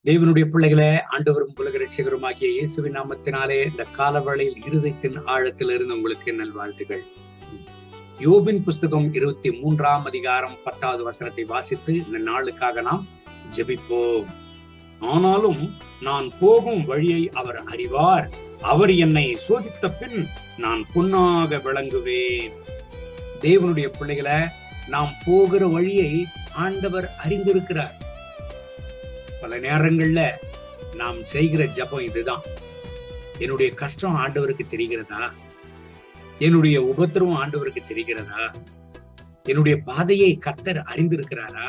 தேவனுடைய பிள்ளைகளே, ஆண்டவரும் உலக ரட்சகருமாகிய இயேசுவின் நாமத்தினாலே இந்த காலவேளையில் இருதயத்தின் ஆழத்திலிருந்து உங்களுக்கு நல்வாழ்த்துகள். யோபின் புஸ்தகம் 23ஆம் அதிகாரம் 10வது வசனத்தை வாசித்து இந்த நாளுக்காக நாம் ஜெபிப்போம். ஆனாலும் நான் போகும் வழியை அவர் அறிவார், அவர் என்னை சோதித்த பின் நான் பொன்னாக விளங்குவேன். தேவனுடைய பிள்ளைகளை, நாம் போகிற வழியை ஆண்டவர் அறிந்திருக்கிறார். பல நேரங்கள்ல நாம் செய்கிற ஜெபம் இதுதான்: என்னுடைய கஷ்டம் ஆண்டவருக்கு தெரிகிறதா? என்னுடைய உபத்திரவம் ஆண்டவருக்கு தெரிகிறதா? என்னுடைய பாதையை கர்த்தர் அறிந்திருக்கிறாரா?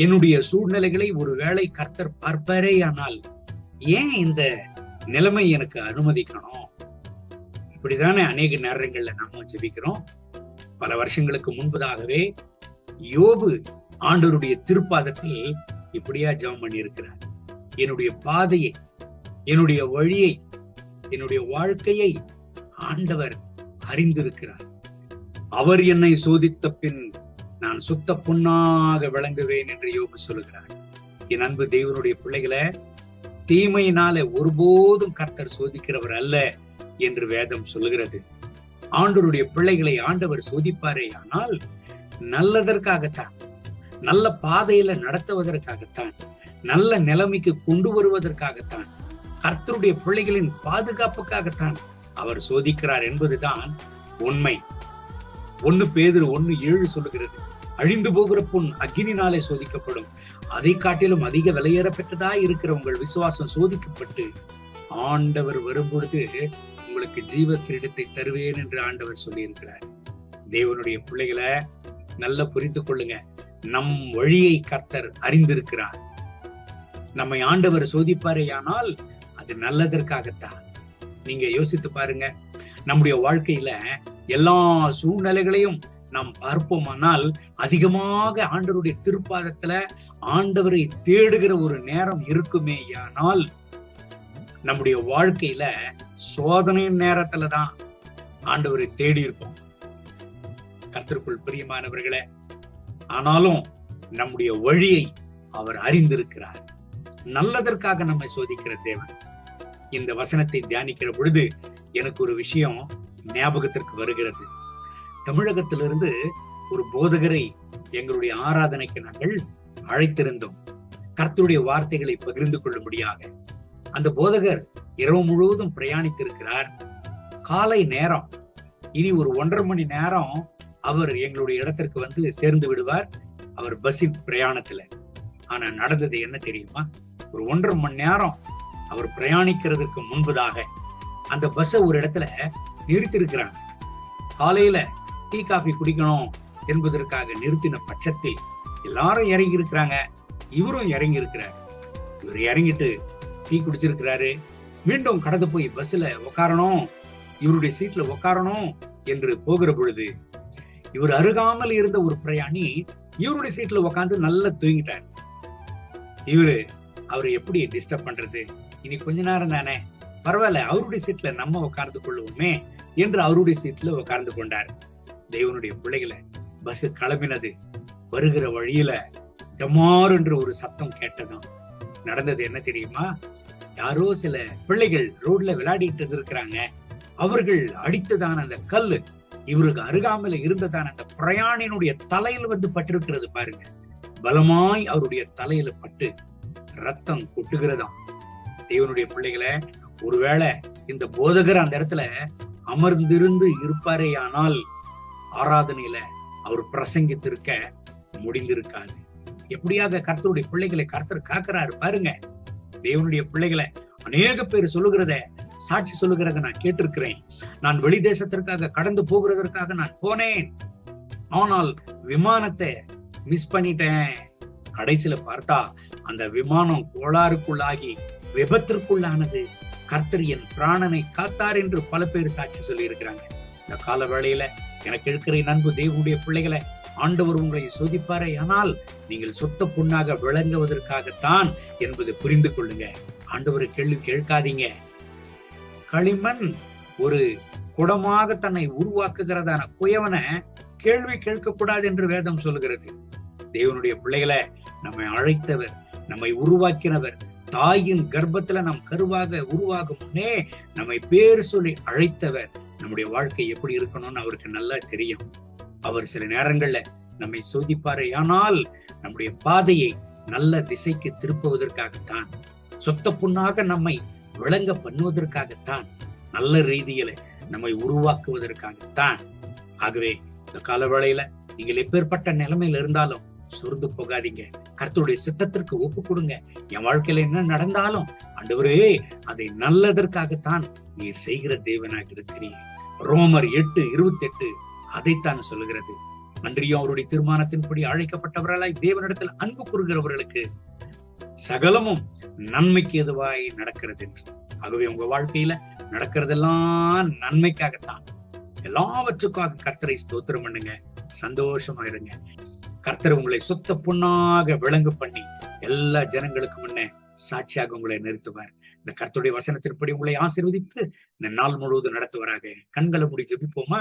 என்னுடைய சூழ்நிலைகளை ஒருவேளை கர்த்தர் பார்ப்பாரே, ஆனால் ஏன் இந்த நிலைமை எனக்கு அனுமதிக்கணும்? இப்படிதானே அநேக நேரங்கள்ல நாம ஜெபிக்கிறோம். பல வருஷங்களுக்கு முன்பதாகவே யோபு ஆண்டவருடைய திருப்பாதத்தில் இப்படியா ஜெபம் பண்ணி இருக்கிறார்: என்னுடைய பாதையை, என்னுடைய வழியை, என்னுடைய வாழ்க்கையை ஆண்டவர் அறிந்திருக்கிறார். அவர் என்னை சோதித்த பின் நான் சுத்த பொன்னாக விளங்குவேன் என்று யோபு சொல்லுகிறார். என் அன்பு தேவனுடைய பிள்ளைகளை, தீமையினால ஒருபோதும் கர்த்தர் சோதிக்கிறவர் அல்ல என்று வேதம் சொல்லுகிறது. ஆண்டவருடைய பிள்ளைகளை ஆண்டவர் சோதிப்பாரே, ஆனால் நல்லதற்காகத்தான், நல்ல பாதையில நடத்துவதற்காகத்தான், நல்ல நிலைமைக்கு கொண்டு வருவதற்காகத்தான், கர்த்தருடைய பிள்ளைகளின் பாதுகாப்புக்காகத்தான் அவர் சோதிக்கிறார் என்பதுதான் உண்மை. 1 பேதுரு 1:7 சொல்லுகிறது: அழிந்து போகிற பொன் அக்கினினாலே சோதிக்கப்படும், அதை காட்டிலும் அதிக விலையேற பெற்றதா இருக்கிற உங்கள் விசுவாசம் சோதிக்கப்பட்டு ஆண்டவர் வரும்பொழுது உங்களுக்கு ஜீவ கிரீடத்தை தருவேன் என்று ஆண்டவர் சொல்லி இருக்கிறார். தேவனுடைய பிள்ளைகளை நல்லா புரிந்து கொள்ளுங்க. நம் வழியை கர்த்தர் அறிந்திருக்கிறார். நம்மை ஆண்டவர் சோதிப்பாரேயானால் அது நல்லதற்காகத்தான். நீங்க யோசித்து பாருங்க, நம்முடைய வாழ்க்கையில எல்லா சூழ்நிலைகளையும் நாம் பார்ப்போமானால் அதிகமாக ஆண்டவருடைய திருப்பாதத்துல ஆண்டவரை தேடுகிற ஒரு நேரம் இருக்குமேயானால் நம்முடைய வாழ்க்கையில சோதனை நேரத்துலதான் ஆண்டவரை தேடி இருப்போம். கர்த்தருக்குள் பிரியமானவர்களே, ஆனாலும் நம்முடைய வழியை அவர் அறிந்திருக்கிறார். நல்லதற்காக நம்மை சோதிக்கிற தேவன். இந்த வசனத்தை தியானிக்கிற பொழுது எனக்கு ஒரு விஷயம் ஞாபகத்திற்கு வருகிறது. தமிழகத்திலிருந்து ஒரு போதகரை எங்களுடைய ஆராதனைக்கு நாங்கள் அழைத்திருந்தோம், கர்த்தருடைய வார்த்தைகளை பகிர்ந்து கொள்ளும்படியாக. அந்த போதகர் இரவு முழுவதும் பிரயாணித்திருக்கிறார். காலை நேரம், இனி ஒரு 1.5 மணி நேரம் அவர் எங்களுடைய இடத்திற்கு வந்து சேர்ந்து விடுவார், அவர் பஸ்ஸின் பிரயாணத்துல. ஆனா நடந்தது என்ன தெரியுமா? ஒரு 1.5 மணி நேரம் அவர் பிரயாணிக்கிறதுக்கு முன்பதாக அந்த பஸ்ஸை ஒரு இடத்துல நிறுத்திருக்கிறாங்க. காலையில டீ காஃபி குடிக்கணும் என்பதற்காக நிறுத்தின பட்சத்தில் எல்லாரும் இறங்கி இருக்கிறாங்க, இவரும் இறங்கி இருக்கிறார். இவர் இறங்கிட்டு டீ குடிச்சிருக்கிறாரு. மீண்டும் கடந்து போய் பஸ்ல உட்காரணும், இவருடைய சீட்ல உட்காரணும் என்று போகிற பொழுது இவர் அருகாமல் இருந்த ஒரு பிரயாணி இவருடைய சீட்ல உட்காந்து நல்லா தூங்கிட்டார். அவரை எப்படி டிஸ்டர்ப் பண்றது? இனி கொஞ்ச நேரம் தானே, பரவாயில்ல, அவருடைய சீட்ல நம்ம உட்கார்ந்து கொள்ளுவோமே என்று அவருடைய சீட்ல உட்கார்ந்து கொண்டார். தேவனுடைய பிள்ளைகளை, பஸ் கிளம்பினது. வருகிற வழியில டமார் என்று ஒரு சத்தம் கேட்டதும் நடந்தது என்ன தெரியுமா? யாரோ சில பிள்ளைகள் ரோட்ல விளையாடிட்டு இருக்கிறாங்க. அவர்கள் அடித்ததான அந்த கல்லு இவருக்கு அருகாமையில இருந்ததான அந்த பிரயாணினுடைய தலையில வந்து பட்டிருக்கிறது பாருங்க. பலமாய் அவருடைய தலையில பட்டு ரத்தம் கொட்டுகிறதாம். தேவனுடைய பிள்ளைகளை, ஒருவேளை இந்த போதகர் அந்த இடத்துல அமர்ந்திருந்து இருப்பாரே, ஆனால் ஆராதனையில அவர் பிரசங்கித்திருக்க முடிந்திருக்காது. எப்படியாக கர்த்தருடைய பிள்ளைகளை கர்த்தர் காக்கிறாரு பாருங்க. தேவனுடைய பிள்ளைகளை அநேக பேர் சொல்லுகிறத, சாட்சி சொல்லுகிறத நான் கேட்டிருக்கிறேன். நான் வெளி தேசத்திற்காக கடந்து போகிறதற்காக நான் போனேன், ஆனால் விமானத்தை மிஸ் பண்ணிட்டேன். கடைசியில பார்த்தா அந்த விமானம் கோளாறுக்குள்ளாகி விபத்திற்குள்ளானது. கர்த்தர் என் பிராணனை காத்தார் என்று பல பேர் சாட்சி சொல்லி இருக்கிறாங்க. இந்த கால வேளையில எனக்கு இருக்கிற அன்பு தேவனுடைய பிள்ளைகளை, ஆண்டவர் உங்களை சோதிப்பாரே, ஆனால் நீங்கள் சொத்த பொன்னாக விளங்குவதற்காகத்தான் என்பது புரிந்து கொள்ளுங்க. ஆண்டவரை கேள்வி கேட்காதீங்க. களிமண் ஒரு குடமாக தன்னை உருவாக்குகிறதான குயவனை கேள்வி கேட்கக்கூடாது என்று வேதம் சொல்லுகிறது. தேவனுடைய பிள்ளைகளை நம்மை அழைத்தவர், நம்மை உருவாக்கினவர். தாயின் கர்ப்பத்துல நாம் கருவாக உருவாகும் முன்னே நம்மை பேர் சொல்லி அழைத்தவர். நம்முடைய வாழ்க்கை எப்படி இருக்கணும்னு அவருக்கு நல்லா தெரியும். அவர் சில நேரங்கள்ல நம்மை சோதிப்பாரு. ஆனால் நம்முடைய பாதையை நல்ல திசைக்கு திருப்புவதற்காகத்தான், சொத்த புண்ணாக நம்மை விளங்க பண்ணுவதற்காகத்தான், நல்ல ரீதியில நம்மை உருவாக்குவதற்காகத்தான். ஆகவே இந்த காலவேளையில நீங்கள் எப்பேற்பட்ட நிலைமையில இருந்தாலும் சொர்ந்து போகாதீங்க. கர்த்தருடைய சித்தத்திற்கு ஒப்பு கொடுங்க. என் வாழ்க்கையில என்ன நடந்தாலும் ஆண்டவரே அதை நல்லதற்காகத்தான் நீர் செய்கிற தேவனாக இருக்கிறீர். ரோமர் 8:28 அதைத்தான் சொல்லுகிறது. அன்றியும் அவருடைய தீர்மானத்தின்படி அழைக்கப்பட்டவர்களாய் தேவனிடத்தில் அன்பு கூறுகிறவர்களுக்கு சகலமும் நன்மைக்கு எதுவாய் நடக்கிறது என்று. ஆகவே உங்க வாழ்க்கையில நடக்கிறதெல்லாம் நன்மைக்காகத்தான். எல்லாவற்றுக்காக கர்த்தரை ஸ்தோத்திரம் பண்ணுங்க, சந்தோஷமா இருங்க. கர்த்தர் உங்களை சொத்த பொண்ணாக விளங்கு பண்ணி எல்லா ஜனங்களுக்கு முன்னே சாட்சியாக உங்களை நிறுத்துவார். இந்த கர்த்தருடைய வசனத்தின்படி உங்களை ஆசீர்வதித்து இந்த நாள் முழுவதும் நடத்துவாராக. கண்களை மூடி ஜெபிப்போமா?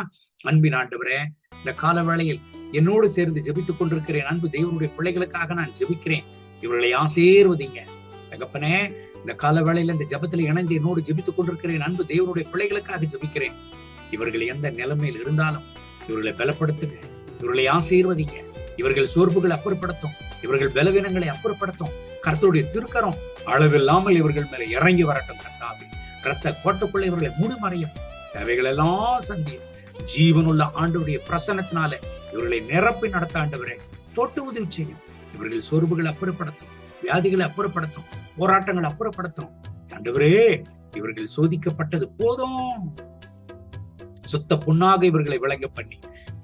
அன்பின் ஆண்டவரே, இந்த கால வேளையில் என்னோடு சேர்ந்து ஜெபித்துக் கொண்டிருக்கிறேன் அன்பு தேவனுடைய பிள்ளைகளுக்காக நான் ஜெபிக்கிறேன். இவர்களை ஆசீர்வதிங்க தகப்பனே. இந்த கால வேளையில இந்த ஜெபத்தில் இணைந்து என்னோடு ஜெபித்துக் கொண்டிருக்கிறேன் அன்பு தேவனுடைய பிள்ளைகளுக்காக ஜெபிக்கிறேன். இவர்கள் எந்த நிலைமையில் இருந்தாலும் இவர்களை பலப்படுத்துங்க, இவர்களை ஆசீர்வதிங்க. இவர்கள் சோர்வுகளை அப்புறப்படுத்தும், இவர்கள் பலவீனங்களை அப்புறப்படுத்தும். கர்த்தருடைய திருக்கரம் அளவில்லாமல் இவர்கள் மேல இறங்கி வரட்டும். கர்த்தாவே, இரத்த கோட்டைக்குள்ள இவர்களை மூடுமறையும், தேவைகள் எல்லாம் சந்தியும். ஜீவனுள்ள ஆண்டவருடைய பிரசன்னத்தினால இவர்களை நிரப்பி நடத்த ஆண்டவரே தொட்டு உதவி செய்யும். இவர்கள் சோர்வுகளை அப்புறப்படுத்தும், வியாதிகளை அப்புறப்படுத்தும், போராட்டங்களை அப்புறப்படுத்தும். ஆண்டவரே, இவர்கள் சோதிக்கப்பட்டது போதும். சுத்த புண்ணாக இவர்களை விளங்க பண்ணி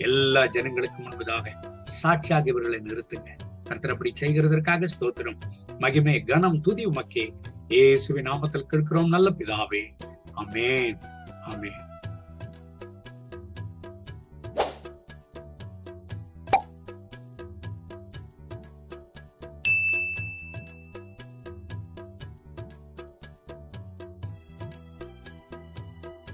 எல்லா ஜனங்களுக்கு முன்பதாக சாட்சியாக இவர்களை நிறுத்துங்க. கர்த்தர் அப்படி செய்கிறதற்காக ஸ்தோத்திரம், மகிமை, கனம், துதி உமக்கே. இயேசுவின் நாமத்தில் கேட்கிறோம் நல்ல பிதாவே. ஆமென், ஆமென்.